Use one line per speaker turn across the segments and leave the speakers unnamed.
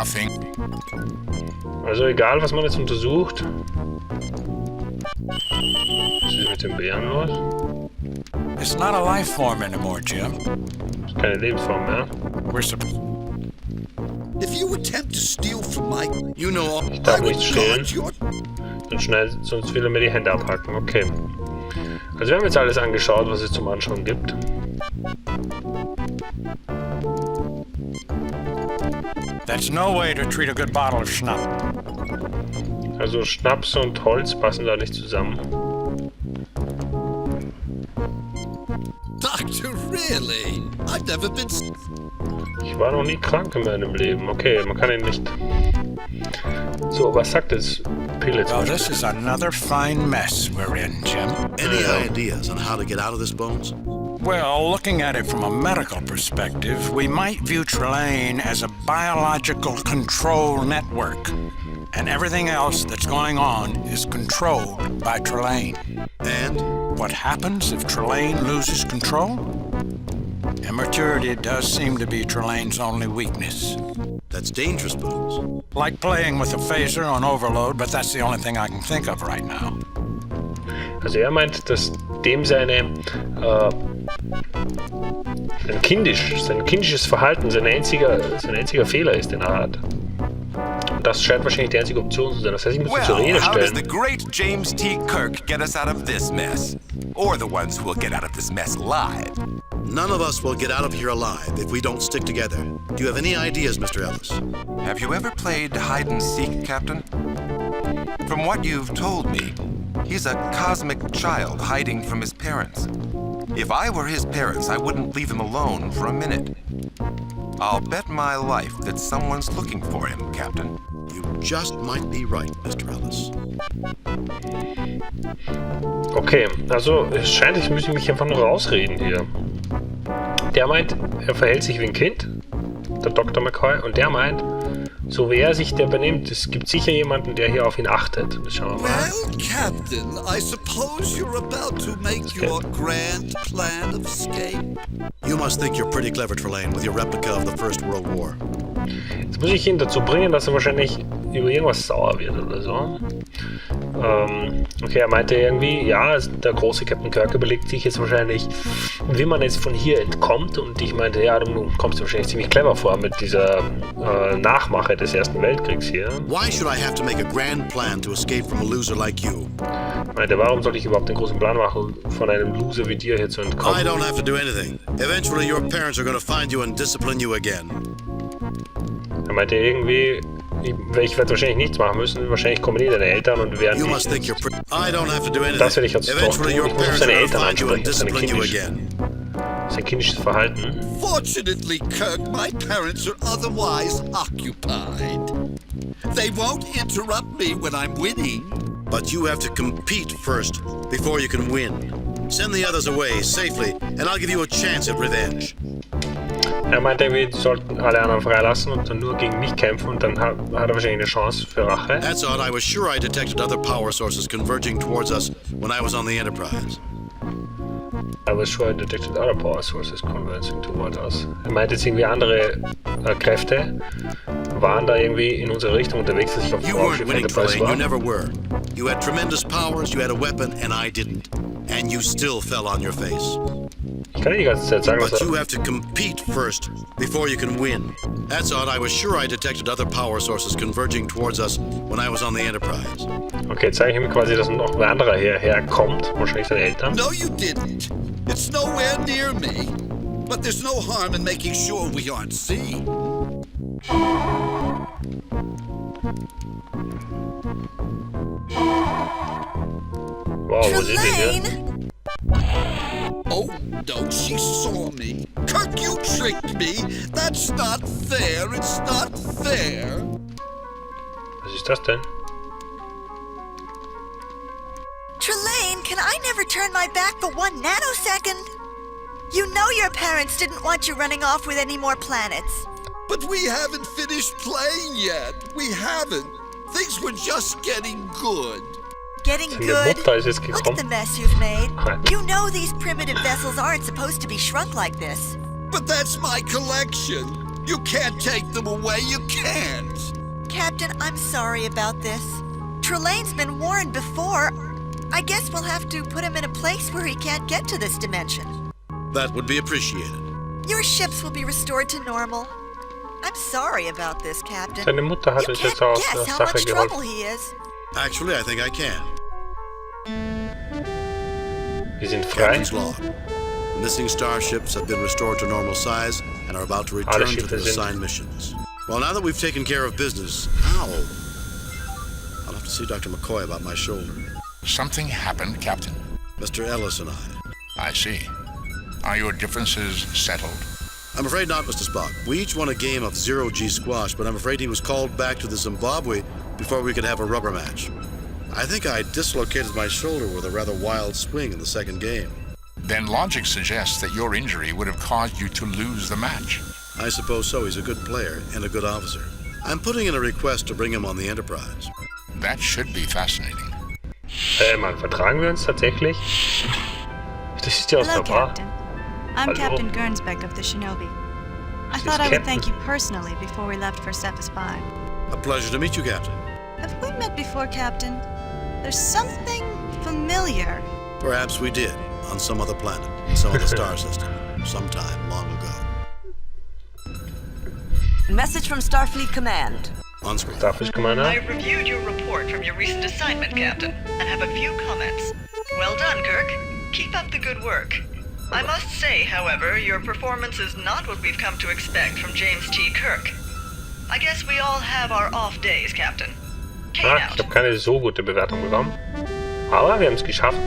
nothing.
Also egal, was man jetzt untersucht. Was ist mit den Bären los?
It's not a life form anymore, Jim.
Das ist keine Lebensform mehr.
We're supposed.
If you attempt to steal from my, you know,
Ich darf
I would
nicht stehlen.
guard your.
Sonst will er mir die Hände abhacken. Okay. Also wir haben jetzt alles angeschaut, was es zum Anschauen gibt.
That's no way to treat a good bottle of schnapp.
Also Schnaps und Holz passen da nicht zusammen.
Doctor, really? I've never been.
Ich war noch nie krank in meinem Leben. Okay, man kann ihn nicht. So, was sagt das Pille
Well, this is another fine mess we're in, Jim.
Any ideas on how to get out of this, Bones?
Well, looking at it from a medical perspective, we might view Tralen as a biological control network. And everything else that's going on is controlled by Tralen.
And?
What happens if Tralen loses control? Immaturity does seem to be Tralane's only weakness.
That's dangerous, Bones.
Like playing with a phaser on overload, but that's the only thing I can think of right now.
Also er meint, dass dem sein kindisches Verhalten sein einziger Fehler ist, den er hat. Und das scheint wahrscheinlich die einzige Option zu sein. Das heißt, ich muss ihn zur Rede
how does the
stellen.
great James T. Kirk get us out of this mess? Or the ones who will get out of this mess alive?
None of us will get out of here alive if we don't stick together. Do you have any ideas, Mr. Ellis?
Have you ever played hide and seek, Captain? From what you've told me, he's a cosmic child hiding from his parents. If I were his parents, I wouldn't leave him alone for a minute. I'll bet my life that someone's looking for him, Captain.
You just might be right, Mr. Ellis.
Okay, also es scheint, ich müsste mich einfach nur rausreden hier. Der meint, er verhält sich wie ein Kind, der Dr. McCoy, und der meint, so wie er sich der benimmt, es gibt sicher jemanden, der hier auf ihn achtet. Das schauen wir mal.
Well, Captain, I suppose you're about to make your grand plan of escape.
You must think you're pretty clever, Trelane, with your replica of the First World War.
Jetzt muss ich ihn dazu bringen, dass er wahrscheinlich über irgendwas sauer wird oder so. Okay, er meinte irgendwie, ja, der große Captain Kirk überlegt sich jetzt wahrscheinlich, wie man jetzt von hier entkommt. Und ich meinte, ja, du kommst wahrscheinlich ziemlich clever vor mit dieser Nachmache des Ersten Weltkriegs hier.
Why should I have to make a grand plan to escape from a loser like you?
Meinte, warum soll ich überhaupt den großen Plan machen, von einem Loser wie dir hier zu entkommen?
I don't have to do anything. Eventually your parents are going to find you and discipline you again.
Er meinte irgendwie, ich werde wahrscheinlich nichts machen müssen. Wahrscheinlich kommen deine Eltern und werden
You must think you're I don't have to do anything.
Das werde ich jetzt doch tun.
Eventually your
Ich muss
parents
seine
are going to
Eltern
find you and
ansprechen,
discipline you again.
sein kindisches Verhalten.
Fortunately, Kirk, my parents are otherwise occupied. They won't interrupt me when I'm winning.
But you have to compete first before you can win. Send the others away safely, and I'll give you a chance at revenge.
Er meinte irgendwie, die sollten alle anderen freilassen und dann nur gegen mich kämpfen und dann hat er wahrscheinlich eine Chance für Rache.
That's odd. I was sure I detected other power sources converging towards us when I was on the Enterprise.
I was sure I detected other power sources converging toward us. Er meinte jetzt irgendwie andere Kräfte waren da irgendwie in unsere Richtung unterwegs, dass ich auf dem
You weren't
Raumschiff
winning,
Enterprise
Trelane. You
war.
never were. You had tremendous powers, you had a weapon, and I didn't. And you still fell on your face.
Ich kann nicht die ganze Zeit sagen,
But
was
you
er...
have to compete first before you can win. That's odd. I was sure I detected other power sources converging towards us when I was on the Enterprise.
Okay, jetzt zeige ich ihm quasi, dass noch ein anderer hierher kommt, wahrscheinlich seine Eltern.
No, you didn't. It's nowhere near me. But there's no harm in making sure we aren't seen.
Wow, wo sind die hier?
Oh, no, she saw me. Kirk, you tricked me. That's not fair. It's not fair.
Was ist das denn?
Trelane, can I never turn my back for 1 nanosecond? You know your parents didn't want you running off with any more planets.
But we haven't finished playing yet. We haven't. Things were just getting good.
Getting
Seine
good?
Mutter ist jetzt
Look at the
gekommen.
mess you've made.
Right.
You know these primitive vessels aren't supposed to be shrunk like this.
But that's my collection. You can't take them away, you can't.
Captain, I'm sorry about this. Trelane's been warned before. I guess we'll have to put him in a place where he can't get to this dimension.
That would be appreciated.
Your ships will be restored to normal. I'm sorry about this, Captain.
Seine Mutter hat
You
uns jetzt
can't
aus der
guess how
Sache
much trouble
geholfen.
he is.
Actually, I think I can.
Wir sind frei.
Captain's log. Missing starships have been restored to normal size and are about to return to
Schiffe
their
sind-
assigned missions. Well, now that we've taken care of business, ow! I'll have to see Dr. McCoy about my shoulder.
Something happened, Captain.
Mr. Ellis and
I see. Are your differences settled?
I'm afraid not, Mr. Spock. We each won a game of zero-G squash, but I'm afraid he was called back to the Zimbabwe before we could have a rubber match. I think I dislocated my shoulder with a rather wild swing in the second game.
Then logic suggests that your injury would have caused you to lose the match.
I suppose so. He's a good player and a good officer. I'm putting in a request to bring him on the Enterprise.
That should be fascinating.
Mann, vertragen wir uns tatsächlich? Das ist ja aus
Hello,
der Bar.
Captain. I'm
Hallo.
Captain Gernsbeck of the Shinobi. I
This
thought
is
I would
Captain.
thank you personally before we left for Cephas 5.
A pleasure to meet you, Captain.
Have we met before, Captain? There's something familiar.
Perhaps we did, on some other planet, in some other star system, sometime long ago.
Message from Starfleet Command.
On screen.
Starfish Commander.
I reviewed your report from your recent assignment, Captain, and have a few comments. Well done, Kirk. Keep up the good work. I must say, however, your performance is not what we've come to expect from James T. Kirk. I guess we all have our off days, Captain. Kane
Ich
out.
habe keine so gute Bewertung bekommen. Aber wir haben es geschafft.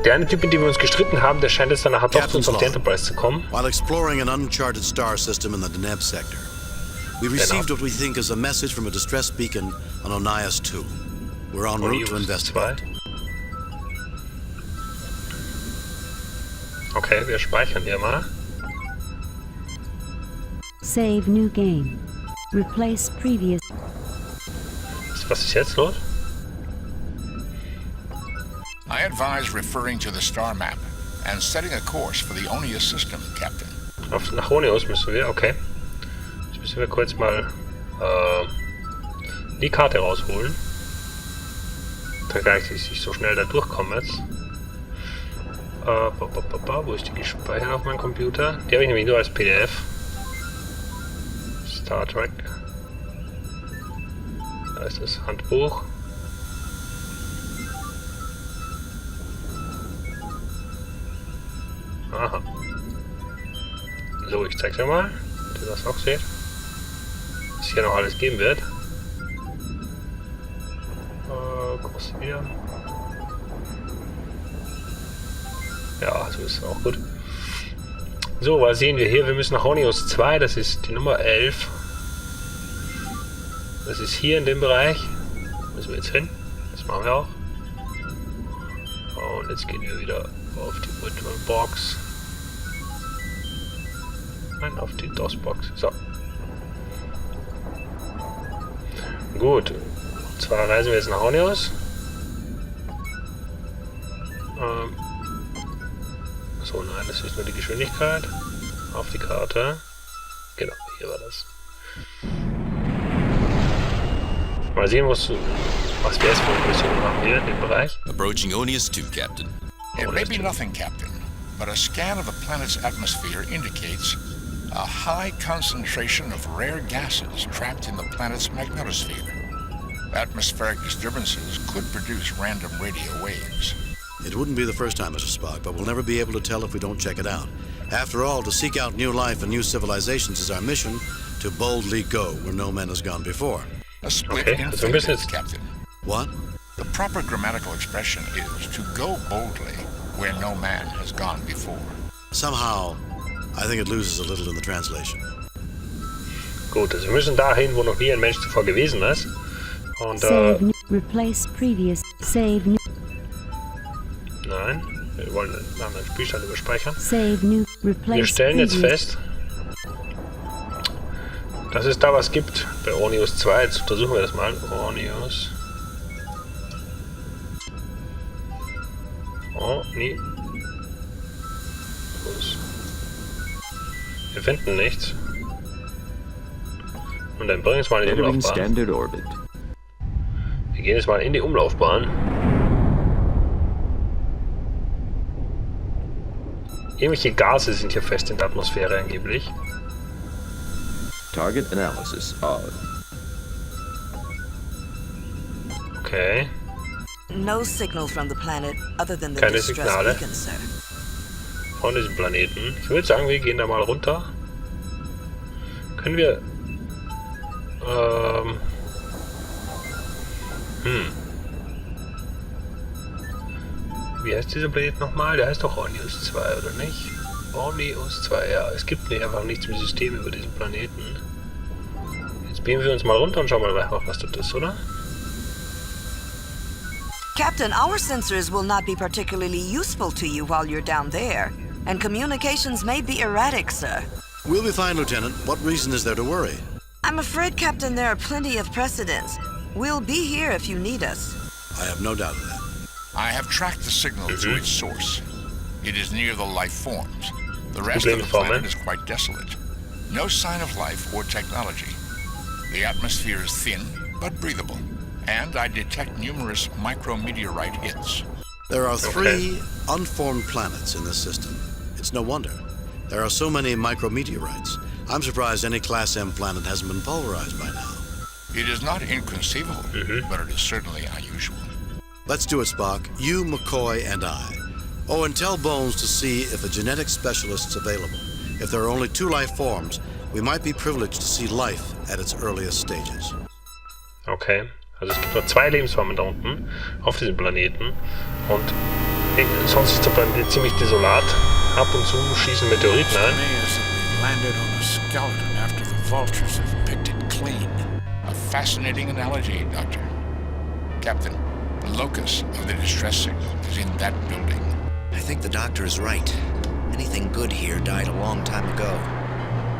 Der eine Typ, mit dem wir uns gestritten haben, der scheint jetzt dann nachher doch zu uns auf die Enterprise zu kommen.
While exploring an uncharted star system in the Deneb sector, we received what we think is a message from a distress beacon on Onias 2. We're en route to
Onias
investigate.
2. Okay, wir speichern hier mal.
Save new game. Replace previous.
Was ist jetzt los?
I advise referring to the star map and setting a course for the Onius system, Captain.
Nach Onius müssen wir, okay. Jetzt müssen wir kurz mal die Karte rausholen. Da gleich ich so schnell da durchkomme jetzt. Wo ist die gespeichert auf meinem Computer? Die habe ich nämlich nur als PDF. Star Trek. Da ist das Handbuch. Aha. So, ich zeig's dir mal, damit ihr das auch seht. Was hier noch alles geben wird. Groß wieder. Ja, so ist es auch gut. So, was sehen wir hier? Wir müssen nach Onius 2, das ist die Nummer 11. Das ist hier in dem Bereich. Müssen wir jetzt hin. Das machen wir auch. Und jetzt gehen wir wieder auf die Virtual Box. Nein, auf die DOS-Box. So. Gut. Und zwar reisen wir jetzt nach Onius. So, nein, das ist nur die Geschwindigkeit. Auf die Karte. Genau, hier war das. Mal sehen, was wir jetzt für eine Mission machen hier in dem Bereich.
Approaching Onius 2, Captain.
It may be nothing, Captain, but a scan of the planet's atmosphere indicates a high concentration of rare gases trapped in the planet's magnetosphere. Atmospheric disturbances could produce random radio waves.
It wouldn't be the first time, Mr. Spock, but we'll never be able to tell if we don't check it out. After all, to seek out new life and new civilizations is our mission, to boldly go where no man has gone before.
A split
Okay, so ein bisschen
infinitive, Captain.
What?
The proper grammatical expression is to go boldly where no man has gone before.
Somehow, I think it loses a little in the translation.
Gut, also wir müssen dahin, wo noch nie ein Mensch zuvor gewesen ist. Und
Save new. Replace previous. Save new.
nein, wir wollen einen anderen Spielstand überspeichern.
Save new. Replace
Wir stellen jetzt
previous.
fest, dass es da was gibt bei Onius 2. Jetzt untersuchen wir das mal. Onius. Wir finden nichts. Und dann bringen wir es mal in die
Entering
Umlaufbahn.
standard orbit.
Wir gehen jetzt mal in die Umlaufbahn. Irgendwelche Gase sind hier fest in der Atmosphäre angeblich.
Target analysis on.
Okay.
No signal from the planet other than the
Keine
distress
Signale
beacon, sir.
von diesem Planeten. Ich würde sagen, wir gehen da mal runter. Können wir... Wie heißt dieser Planet nochmal? Der heißt doch Ornius 2, oder nicht? Ornius 2, ja. Es gibt einfach nichts im System über diesen Planeten. Jetzt beamen wir uns mal runter und schauen mal einfach, was das ist, oder?
Captain, our sensors will not be particularly useful to you while you're down there, and communications may be erratic, sir.
We'll be fine, Lieutenant. What reason is there to worry?
I'm afraid, Captain, there are plenty of precedents. We'll be here if you need us.
I have no doubt of that.
I have tracked the signal to its source. It is near the life forms. The rest of the planet is quite desolate. No sign of life or technology. The atmosphere is thin, but breathable. And I detect numerous micrometeorite hits.
There are 3 unformed planets in this system. It's no wonder. There are so many micrometeorites. I'm surprised any Class M planet hasn't been pulverized by now.
It is not inconceivable, but it is certainly unusual.
Let's do it, Spock. You, McCoy, and I. Oh, and tell Bones to see if a genetic specialist's available. If there are only 2 life forms, we might be privileged to see life at its earliest stages.
Okay. Also es gibt nur 2 Lebensformen da unten auf diesem Planeten und sonst ist der Planet ziemlich desolat. Ab und zu schießen Meteoriten ein.
A fascinating analogy, Doctor. Captain, the locus of the distress signal is in that building.
I think the doctor is right. Anything good here died a long time ago.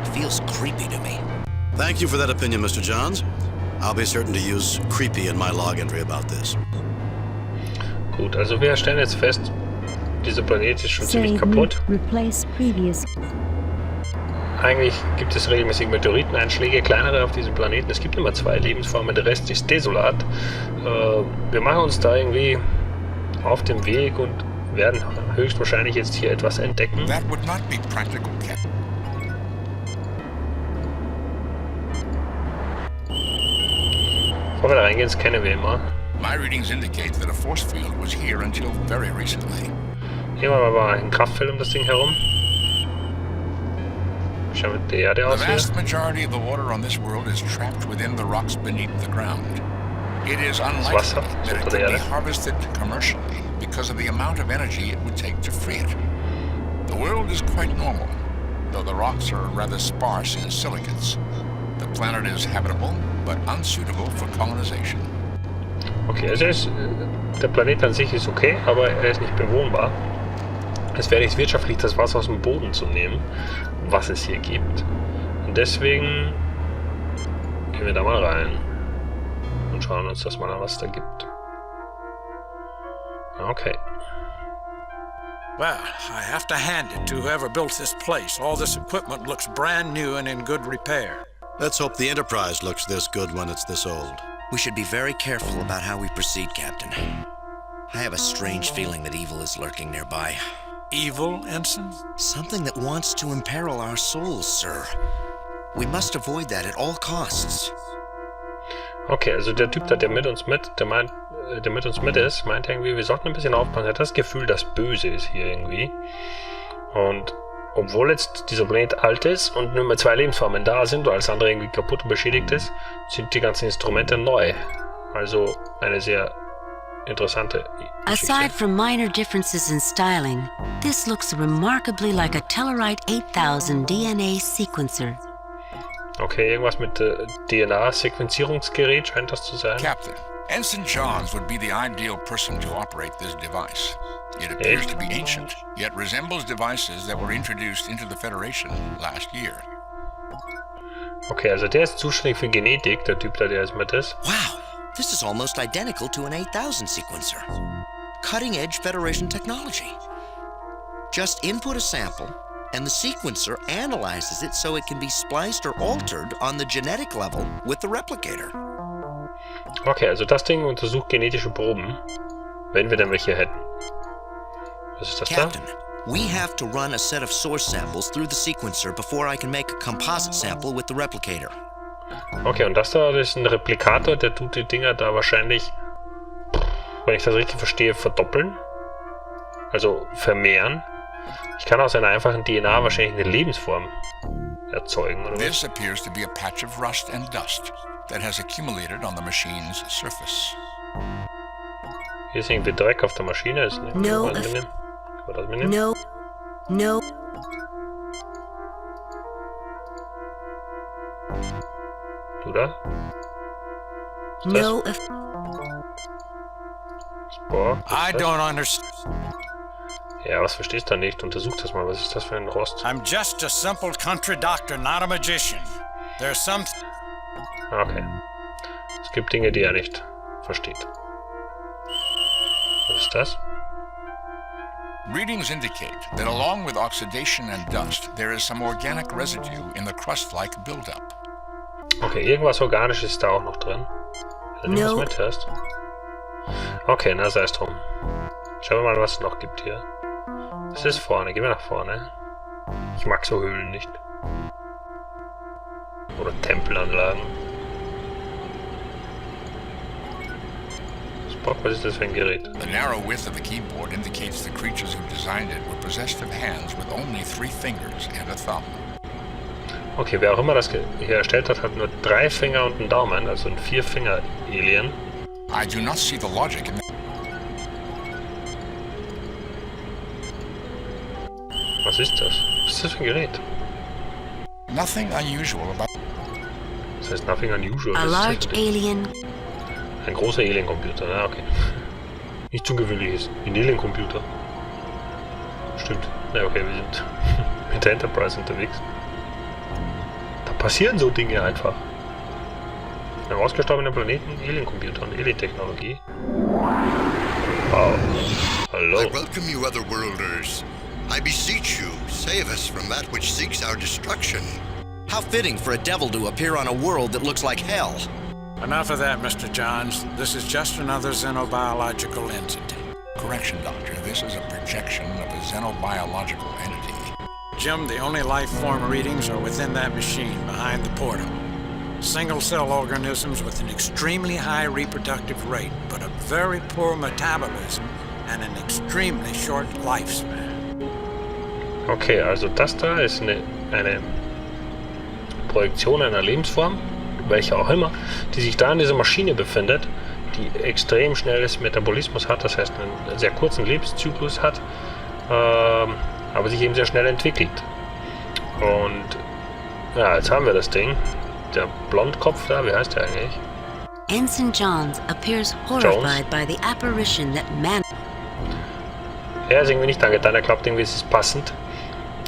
It feels creepy to me.
Thank you for that opinion, Mr. Johns. I'll be certain to use creepy in my log entry about this.
Gut, also wir stellen jetzt fest, dieser Planet ist schon ziemlich kaputt. Eigentlich gibt es regelmäßig Meteoriteneinschläge, kleinere auf diesem Planeten. Es gibt immer 2 Lebensformen, der Rest ist desolat. Wir machen uns da irgendwie auf den Weg und werden höchstwahrscheinlich jetzt hier etwas entdecken.
That would not be practical, Captain.
Bevor wir da reingehen, scannen wir immer.
My readings indicate that a force field was here until very recently.
Hier haben wir mal ein Kraftfeld um das Ding herum. Schauen wir die Erde aus
The
hier.
vast majority of the water on this world is trapped within the rocks beneath the ground. It is unlikely that it could be harvested commercially because of the amount of energy it would take to free it. The world is quite normal, though the rocks are rather sparse in silicates. The planet is habitable, but unsuitable for colonization.
Okay, also der Planet an sich ist okay, aber er ist nicht bewohnbar. Es wäre nicht wirtschaftlich, das Wasser aus dem Boden zu nehmen, was es hier gibt. Und deswegen gehen wir da mal rein und schauen uns das mal an, was es da gibt. Okay.
Well, I have to hand it to whoever built this place. All this equipment looks brand new and in good repair.
Let's hope the Enterprise looks this good when it's this old.
We should be very careful about how we proceed, Captain. I have a strange feeling that evil is lurking nearby.
Evil, Ensign?
Something that wants to imperil our souls, sir. We must avoid that at all costs.
Okay, also der Typ da, der mit uns mit ist, meint irgendwie, wir sollten ein bisschen aufpassen. Er hat das Gefühl, dass Böse ist hier irgendwie. Und obwohl jetzt dieser Planet alt ist und nur mehr 2 Lebensformen da sind und alles andere irgendwie kaputt und beschädigt ist, sind die ganzen Instrumente neu. Also eine sehr interessante Geschichte.
Aside from minor differences in styling, this looks remarkably like a Tellarite 8000 DNA sequencer.
Okay, irgendwas mit DNA-Sequenzierungsgerät scheint das zu sein.
Captain, Ensign Johns would be the ideal person to operate this device. It appears to be ancient, yet resembles devices that were introduced into the Federation last year.
Okay, also der ist zuständig für Genetik, der Typ da, der jetzt mit ist.
Wow, this is almost identical to an 8000 sequencer. Cutting-edge Federation technology. Just input a sample, and the sequencer analyzes it so it can be spliced or altered on the genetic level with the replicator.
Okay, also das Ding untersucht genetische Proben, wenn wir denn welche hätten. Was ist das
Captain, we have to run a set of source samples through the sequencer before I can make a composite sample with the replicator.
Okay, und das da ist ein Replikator, der tut die Dinger da wahrscheinlich, wenn ich das richtig verstehe, verdoppeln. Also vermehren. Ich kann aus einer einfachen DNA wahrscheinlich eine Lebensform erzeugen, oder was?
This appears to be a patch of rust and dust that has accumulated on the machine's surface.
Hier ist irgendwie Dreck auf der Maschine, ist nicht
No.
angenehm. Kann man das mitnehmen?
No. No.
Du da? Ist
No.
das? Boah,
I don't understand.
ja, was verstehst du da nicht? Untersuch das mal. Was ist das für ein Rost?
I'm just a simple country doctor, not a magician. There's some...
Okay. Es gibt Dinge, die er nicht versteht. Was ist das?
Readings indicate that along with oxidation and dust, there is some organic residue in the crust-like buildup.
Okay, irgendwas Organisches ist da auch noch drin. Wenn du
No.
was mithörst. Okay, na sei es drum. Schauen wir mal, was es noch gibt hier. Es ist vorne, gehen wir nach vorne. Ich mag so Höhlen nicht. Oder Tempelanlagen. Spock, was ist das für ein Gerät?
The narrow width of the keyboard indicates the creatures who designed it were possessed of hands with only 3 fingers and a thumb.
Okay, wer auch immer das hier erstellt hat, hat nur 3 Finger und einen Daumen, also ein 4-Finger-Alien.
I do not see the logic in that.
Was ist das? Was ist das für ein Gerät?
Nothing unusual about.
Das heißt nothing unusual.
A
Was ist das
large
für ein Ding?
alien.
Ein großer Alien-Computer, na okay. Nichts Ungewöhnliches. Ein Alien-Computer. Stimmt. Na okay, wir sind mit der Enterprise unterwegs. Da passieren so Dinge einfach. Auf einem ausgestorbenen Planeten, Alien-Computer und Alien-Technologie. Wow. Hallo.
I welcome you, otherworlders. I beseech you, save us from that which seeks our destruction.
How fitting for a devil to appear on a world that looks like hell.
Enough of that, Mr. Johns. This is just another xenobiological entity.
Correction, Doctor. This is a projection of a xenobiological entity.
Jim, the only life form readings are within that machine behind the portal. Single-cell organisms with an extremely high reproductive rate, but a very poor metabolism and an extremely short lifespan.
Okay, also das da ist eine Projektion einer Lebensform, welche auch immer, die sich da in dieser Maschine befindet, die extrem schnelles Metabolismus hat, das heißt einen sehr kurzen Lebenszyklus hat, aber sich eben sehr schnell entwickelt. Und ja, jetzt haben wir das Ding. Der Blondkopf da, wie heißt der eigentlich?
Ensign Johns appears horrified by the apparition that man...
Er ist irgendwie nicht angetan, er glaubt irgendwie, es ist passend,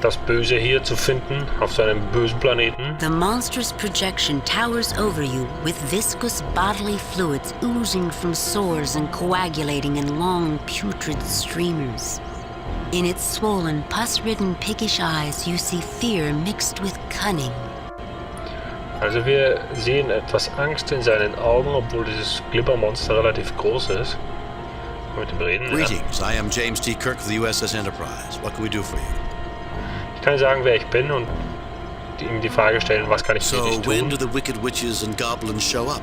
das Böse hier zu finden, auf so einem bösen Planeten.
The monstrous projection towers over you with viscous bodily fluids oozing from sores and coagulating in long, putrid streamers. In its swollen, pus-ridden, piggish eyes, you see fear mixed with cunning.
Also wir sehen etwas Angst in seinen Augen, obwohl dieses Glibbermonster relativ groß ist. Mit dem reden.
Greetings, I am James T. Kirk of the USS Enterprise. What can we do for you?
Ich kann sagen, wer ich bin und ihm die Frage stellen, was kann ich für dich
So, when do
tun?
the wicked witches and goblins show up?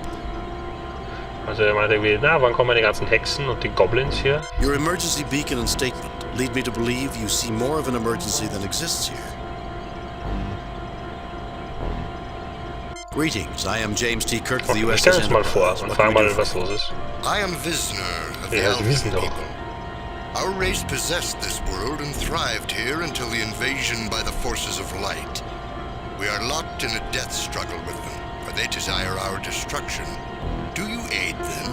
Also er meinte irgendwie, na, wann kommen die ganzen Hexen und die Goblins hier?
Your emergency beacon and statement lead me to believe you see more of an emergency than exists here. Greetings, I am James T. Kirk of the
Ich stell
USS
uns mal vor
Enterprise.
und
What
frage
can we
mal,
do for
was
you?
los ist.
I am Visner of the
Ja, Sie wissen
Elven
doch.
people. Our race possessed this world and thrived here until the invasion by the forces of light. We are locked in a death struggle with them, for they desire our destruction. Do you aid them?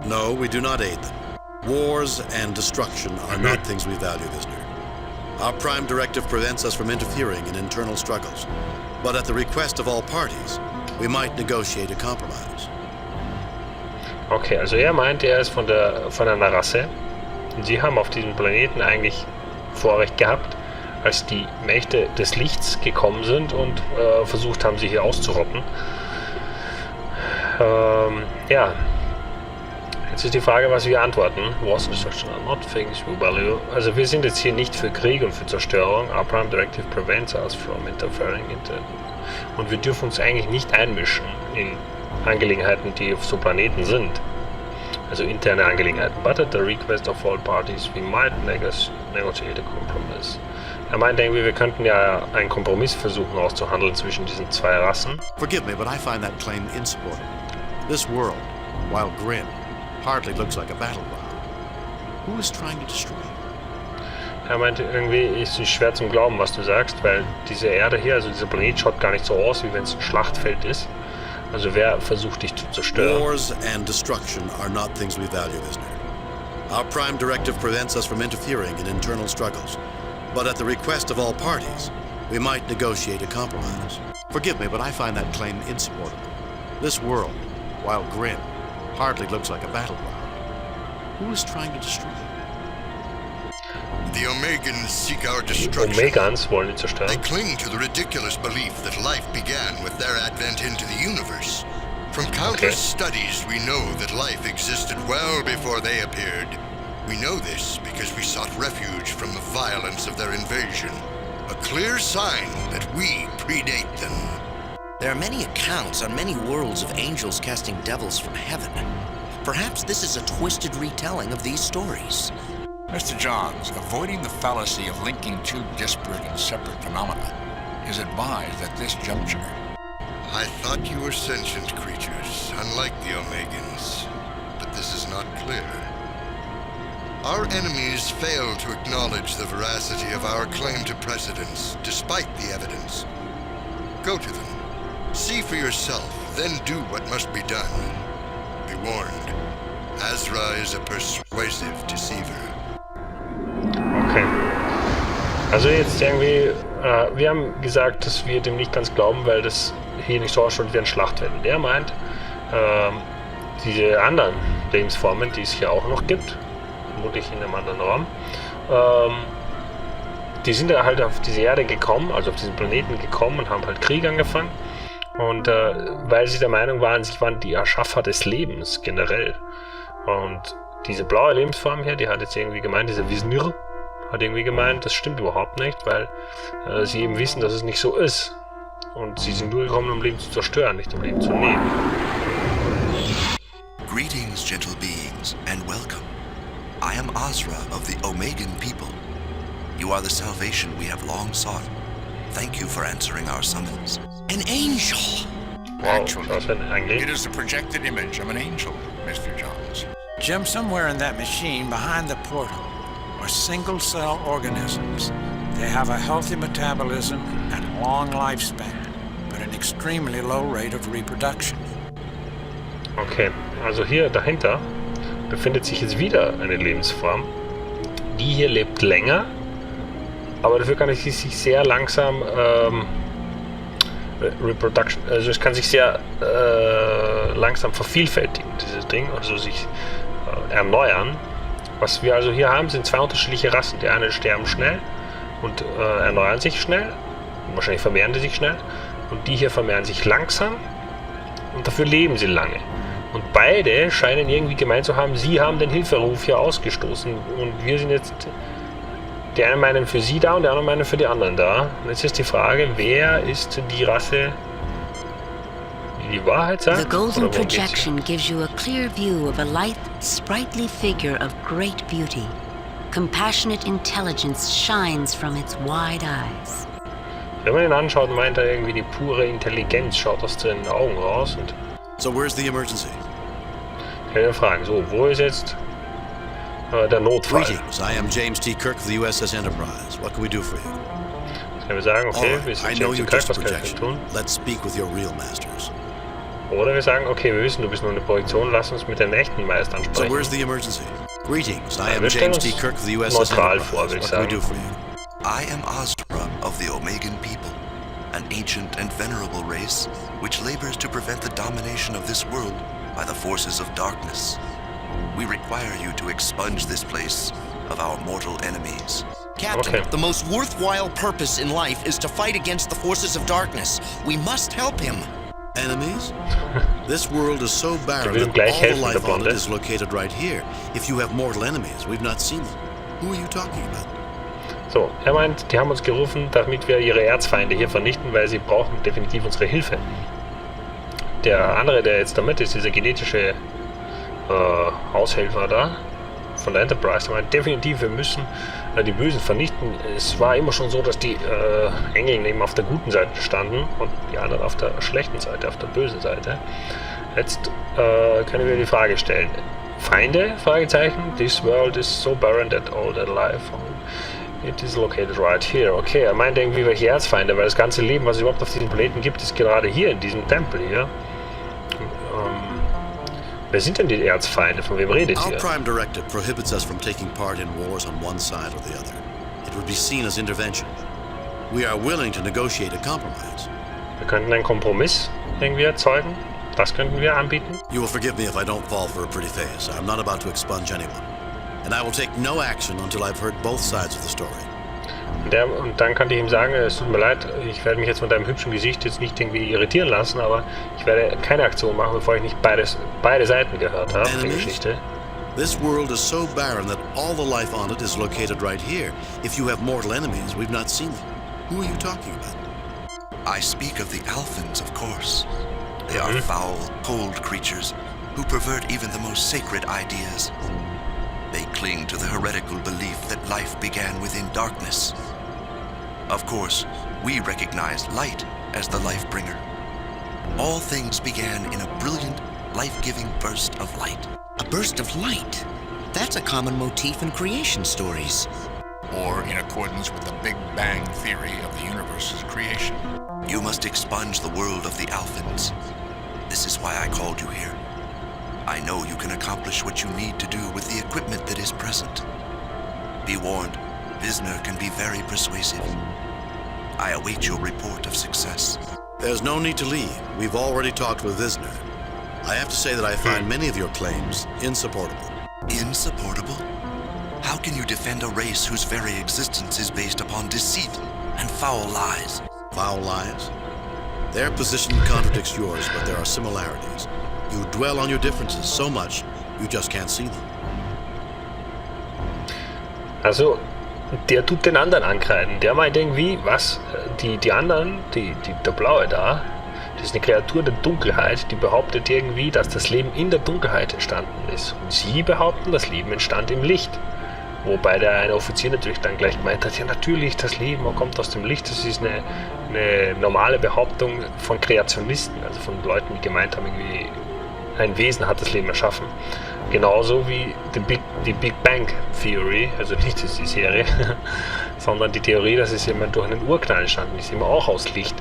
No, we do not aid them. Wars and destruction are not things we value, Visner. Our prime directive prevents us from interfering in internal struggles. But at the request of all parties, we might negotiate a compromise.
Okay, also er meint, er ist von einer Rasse. Und sie haben auf diesem Planeten eigentlich Vorrecht gehabt, als die Mächte des Lichts gekommen sind und versucht haben, sie hier auszurotten. Ja. Jetzt ist die Frage, was wir antworten. Was destruction are not things we value. Also wir sind jetzt hier nicht für Krieg und für Zerstörung. Our Prime Directive prevents us from interfering into. Und wir dürfen uns eigentlich nicht einmischen in Angelegenheiten, die auf so Planeten sind. Also interne Angelegenheiten. But at the request of all parties, we might negotiate a compromise. Er meint irgendwie, wir könnten ja einen Kompromiss versuchen auszuhandeln zwischen diesen zwei Rassen.
Forgive me, but I find that claim insupportable. This world, while grim, hardly looks like a battleground. Who is trying to destroy it?
Er meinte, irgendwie ist es schwer zum Glauben, was du sagst, weil diese Erde hier, also dieser Planet, schaut gar nicht so aus, wie wenn es ein Schlachtfeld ist. Also wer versucht dich zu zerstören?
Wars and destruction are not things we value, Visitor. Our Prime Directive prevents us from interfering in internal struggles. But at the request of all parties, we might negotiate a compromise. Forgive me, but I find that claim insupportable. This world, while grim, hardly looks like a battleground. Who is trying to destroy it?
The Omegans seek our destruction.
Omegans wollen die zerstören.
They cling to the ridiculous belief that life began with their advent into the universe. From countless studies, we know that life existed well before they appeared. We know this because we sought refuge from the violence of their invasion. A clear sign that we predate them.
There are many accounts on many worlds of angels casting devils from heaven. Perhaps this is a twisted retelling of these stories.
Mr. Johns, avoiding the fallacy of linking two disparate and separate phenomena is advised at this juncture.
I thought you were sentient creatures, unlike the Omegans, but this is not clear. Our enemies fail to acknowledge the veracity of our claim to precedence, despite the evidence. Go to them. See for yourself, then do what must be done. Be warned. Azra is a persuasive deceiver.
Okay. Also jetzt irgendwie, wir haben gesagt, dass wir dem nicht ganz glauben, weil das hier nicht so ausschaut wie ein Schlachtfeld. Der meint, diese anderen Lebensformen, die es hier auch noch gibt, vermutlich in einem anderen Raum, die sind ja halt auf diese Erde gekommen, also auf diesen Planeten gekommen und haben halt Krieg angefangen. Und weil sie der Meinung waren, sie waren die Erschaffer des Lebens generell. Und diese blaue Lebensform hier, die hat jetzt irgendwie gemeint, dieser Wisnir hat irgendwie gemeint, das stimmt überhaupt nicht, weil sie eben wissen, dass es nicht so ist. Und sie sind nur gekommen, um Leben zu zerstören, nicht um Leben zu nehmen.
Greetings, gentle beings, and welcome. I am Azra of the Omegan people. You are the salvation we have long sought. Thank you for answering our summons.
An angel!
Wow,
Actually, it is the projected image of an angel, Mr. Johns.
Jim, somewhere in that machine behind the portal are single-cell organisms. They have a healthy metabolism and a long lifespan, but an extremely low rate of reproduction.
Okay, also hier dahinter befindet sich jetzt wieder eine Lebensform. Die hier lebt länger, aber dafür kann es sich sehr langsam Reproduction, also es kann sich sehr langsam vervielfältigen, dieses Ding, also sich erneuern. Was wir also hier haben, sind zwei unterschiedliche Rassen. Die einen sterben schnell und erneuern sich schnell, und wahrscheinlich vermehren die sich schnell, und die hier vermehren sich langsam und dafür leben sie lange. Und beide scheinen irgendwie gemeint zu haben, sie haben den Hilferuf hier ausgestoßen und wir sind jetzt, die einen meinen für sie da und die anderen meinen für die anderen da. Und jetzt ist die Frage, wer ist die Rasse, die die Wahrheit sagt?
The golden projection gives you a clear view of a lithe, sprightly figure of great beauty. Compassionate intelligence shines from its wide eyes.
Wenn man ihn anschaut, meint er irgendwie die pure Intelligenz, schaut aus den Augen raus. Und
so where's the emergency?
Keine Fragen. So, wo ist jetzt der Notfall?
Greetings, I am James T. Kirk of the USS Enterprise. What can we do for you?
Jetzt können wir sagen, okay, wir sind James T. Kirk, was können wir tun?
Let's speak with your real masters.
Oder wir sagen, okay, wir wissen, du bist nur eine Projektion, lass uns mit den echten Meistern sprechen.
So where's the emergency? Greetings, I am James T. Kirk of the USS Enterprise. What can we do for you?
I am Azra of the Omegan people, an ancient and venerable race which labors to prevent the domination of this world by the forces of darkness. We require you to expunge this place of our mortal enemies.
Captain,
Okay.
the most worthwhile purpose in life is to fight against the forces of darkness. We must help him.
Enemies? This world is so barren
will
that
gleich
all the
helfen,
life
der
on it
Blonde.
is located right here. If you have mortal enemies, we've not seen them. Who are you talking about?
So, er meint, die haben uns gerufen, damit wir ihre Erzfeinde hier vernichten, weil sie brauchen definitiv unsere Hilfe. Der andere, der jetzt damit ist, dieser genetische Haushelfer da, von der Enterprise, der meint definitiv, wir müssen die Bösen vernichten. Es war immer schon so, dass die Engel eben auf der guten Seite standen und die anderen auf der schlechten Seite, auf der bösen Seite. Jetzt können wir die Frage stellen. Feinde? Fragezeichen. This world is so barren that all that life it is located right here. Okay, er meint irgendwie welche Erzfeinde, weil das ganze Leben, was es überhaupt auf diesem Planeten gibt, ist gerade hier in diesem Tempel hier. Wer sind denn die Erzfeinde? Von wem redet
Our
ihr?
Prime Directive prohibits us from taking part in wars on one side or the other. It would be seen as intervention. We are willing to negotiate a compromise.
Wir könnten einen Kompromiss irgendwie erzeugen. Das könnten wir anbieten.
You will forgive me if I don't fall for a pretty face. I'm not about to expunge anyone. And I will take no action until I've heard both sides of the story.
Und dann könnte ich ihm sagen, es tut mir leid, ich werde mich jetzt mit deinem hübschen Gesicht jetzt nicht irgendwie irritieren lassen, aber ich werde keine Aktion machen, bevor ich nicht beide Seiten gehört habe, die Geschichte.
This world is so barren that all the life on it is located right here. If you have mortal enemies, we've not seen them. Who are you talking about?
I speak of the Alphans, of course. They are foul, cold creatures who pervert even the most sacred ideas. They cling to the heretical belief that life began within darkness. Of course, we recognize light as the life bringer. All things began in a brilliant, life-giving burst of light.
A burst of light? That's a common motif in creation stories.
Or in accordance with the Big Bang theory of the universe's creation.
You must expunge the world of the Alphans. This is why I called you here. I know you can accomplish what you need to do with the equipment that is present. Be warned, Visner can be very persuasive. I await your report of success.
There's no need to leave. We've already talked with Visner. I have to say that I find many of your claims insupportable.
Insupportable? How can you defend a race whose very existence is based upon deceit and foul lies?
Foul lies? Their position contradicts yours, but there are similarities. You dwell on your differences so much, you just can't see them.
Also, der tut den anderen ankreiden. Der meint irgendwie, was? Die anderen, der Blaue da, das ist eine Kreatur der Dunkelheit, die behauptet irgendwie, dass das Leben in der Dunkelheit entstanden ist. Und sie behaupten, das Leben entstand im Licht. Wobei der eine Offizier natürlich dann gleich gemeint hat, ja natürlich, das Leben kommt aus dem Licht. Das ist eine normale Behauptung von Kreationisten, also von Leuten, die gemeint haben, irgendwie ein Wesen hat das Leben erschaffen. Genauso wie die Big Bang Theory, also nicht die Serie, sondern die Theorie, dass es jemand durch einen Urknall entstanden ist, immer auch aus Licht.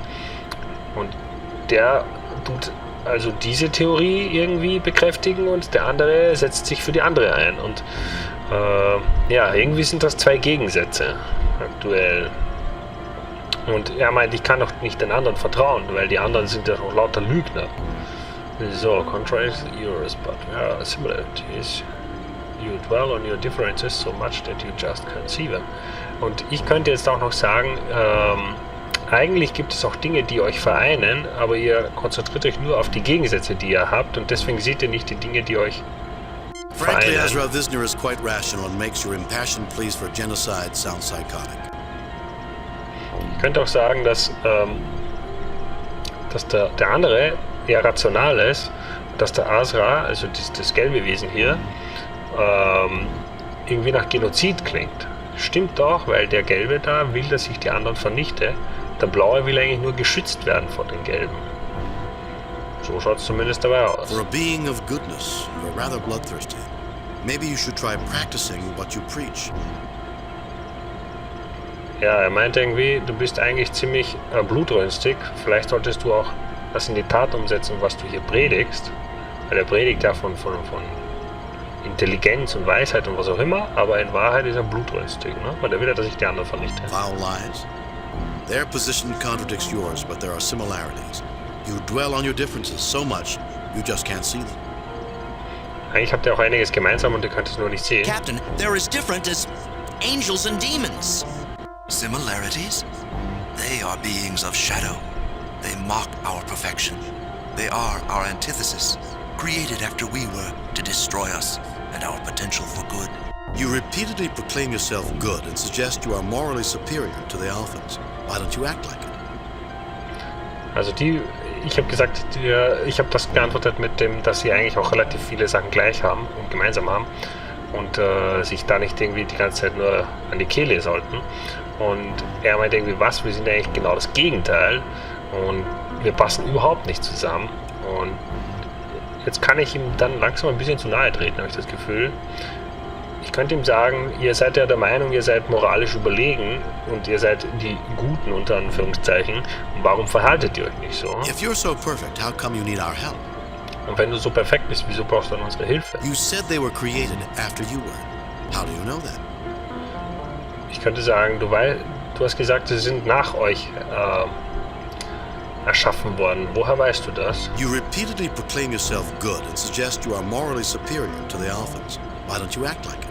Und der tut also diese Theorie irgendwie bekräftigen und der andere setzt sich für die andere ein. Und ja, irgendwie sind das zwei Gegensätze aktuell. Und er meint, ich kann doch nicht den anderen vertrauen, weil die anderen sind ja auch lauter Lügner. So, contrary to yours, but there are similarities. You dwell on your differences so much that you just can't see them. Und ich könnte jetzt auch noch sagen, eigentlich gibt es auch Dinge, die euch vereinen, aber ihr konzentriert euch nur auf die Gegensätze, die ihr habt, und deswegen seht ihr nicht die Dinge, die euch
Frankly,
vereinen.
Ezra, Visner is quite rational and makes your impassioned pleas for genocide sound psychotic.
Ich könnte auch sagen, dass der andere eher rational ist, dass der Asra, also das gelbe Wesen hier, irgendwie nach Genozid klingt. Stimmt doch, weil der Gelbe da will, dass ich die anderen vernichte. Der Blaue will eigentlich nur geschützt werden vor den Gelben. So schaut es zumindest dabei aus.
For a being of goodness, you're rather bloodthirsty. Maybe you should try practicing what you preach.
Ja, er meint irgendwie, du bist eigentlich ziemlich blutrünstig. Vielleicht solltest du auch das in die Tat umsetzen, was du hier predigst. Weil er predigt ja von Intelligenz und Weisheit und was auch immer, aber in Wahrheit ist er blutrünstig, ne? Weil er will ja, dass ich die anderen vernichte.
Foul lies? Their position contradicts yours, but there are similarities. You dwell on your differences so much, you just can't see them.
Eigentlich habt ihr auch einiges gemeinsam und ihr könnt es nur nicht sehen.
Captain, they're as different as angels and demons.
Similarities? They are beings of shadow. They mock our perfection. They are our antithesis, created after we were to destroy us and our potential for good.
You repeatedly proclaim yourself good and suggest you are morally superior to the Alphans. Why don't you act like it?
Also ich habe gesagt, ich habe das geantwortet mit dem, dass sie eigentlich auch relativ viele Sachen gleich haben und gemeinsam haben und sich da nicht irgendwie die ganze Zeit nur an die Kehle sollten. Und er meint irgendwie, was, wir sind eigentlich genau das Gegenteil und wir passen überhaupt nicht zusammen. Und jetzt kann ich ihm dann langsam ein bisschen zu nahe treten, habe ich das Gefühl. Ich könnte ihm sagen, ihr seid ja der Meinung, ihr seid moralisch überlegen und ihr seid die Guten unter Anführungszeichen. Und warum verhaltet ihr euch nicht so?
If you're so perfect, how come you need our help?
Und wenn du so perfekt bist, wieso brauchst du dann unsere Hilfe?
You said they were created after you were. How do you know that?
Ich könnte sagen, du hast gesagt, sie sind nach euch erschaffen worden. Woher weißt du das?
You repeatedly proclaim yourself good and suggest you are morally superior to the Alphans. Why don't you act like it?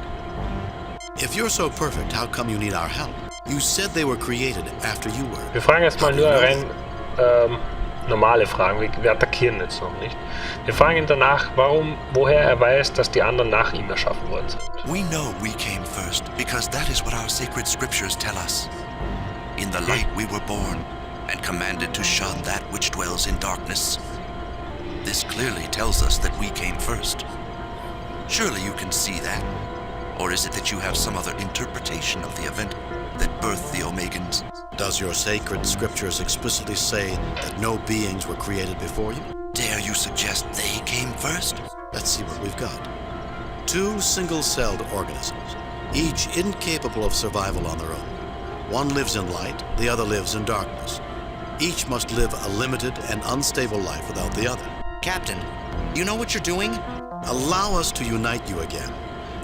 If you're so perfect, how come you need our help? You said they were created after you were.
Wir fragen jetzt mal nur rein normale Fragen. Wir attackieren jetzt noch nicht. Wir fragen ihn danach, woher er weiß, dass die anderen nach ihm erschaffen worden sind.
We know we came first because that is what our sacred scriptures tell us. In the light we were born and commanded to shun that which dwells in darkness. This clearly tells us that we came first. Surely you can see that. Or is it that you have some other interpretation of the event that birthed the Omegans?
Does your sacred scriptures explicitly say that no beings were created before you?
Dare you suggest they came first?
Let's see what we've got. 2 single-celled organisms, each incapable of survival on their own. One lives in light, the other lives in darkness. Each must live a limited and unstable life without the other.
Captain, you know what you're doing?
Allow us to unite you again.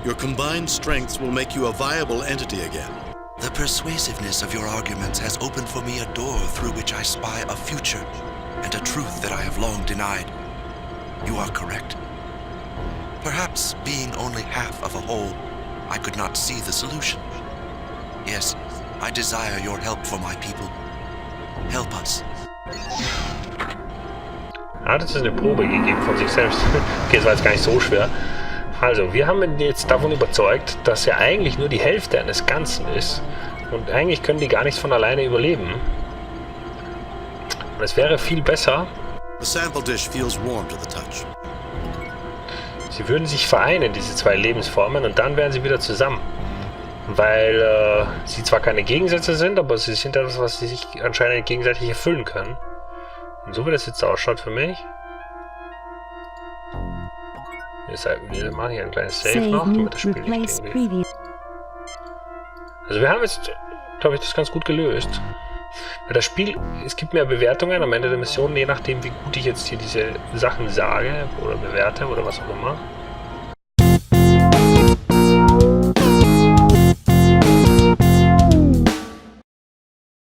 Your combined strengths will make you a viable entity again.
The persuasiveness of your arguments has opened for me a door through which I spy a future and a truth that I have long denied. You are correct. Perhaps being only half of a whole, I could not see the solution. Yes, I desire your help for my people. Help us.
Er hat jetzt eine Probe gegeben von sich selbst. Okay, das war jetzt gar nicht so schwer. Also, wir haben ihn jetzt davon überzeugt, dass er eigentlich nur die Hälfte eines Ganzen ist. Und eigentlich können die gar nicht von alleine überleben. Und es wäre viel besser,
The sample dish feels warm to the touch.
sie würden sich vereinen, diese zwei Lebensformen, und dann wären sie wieder zusammen. Weil sie zwar keine Gegensätze sind, aber sie sind etwas, was sie sich anscheinend gegenseitig erfüllen können. Und so wie das jetzt ausschaut für mich. Wir machen hier ein kleines Save noch, damit das Spiel nicht irgendwie... Also wir haben jetzt, glaube ich, das ganz gut gelöst. Weil das Spiel, es gibt mehr Bewertungen am Ende der Mission, je nachdem wie gut ich jetzt hier diese Sachen sage oder bewerte oder was auch immer.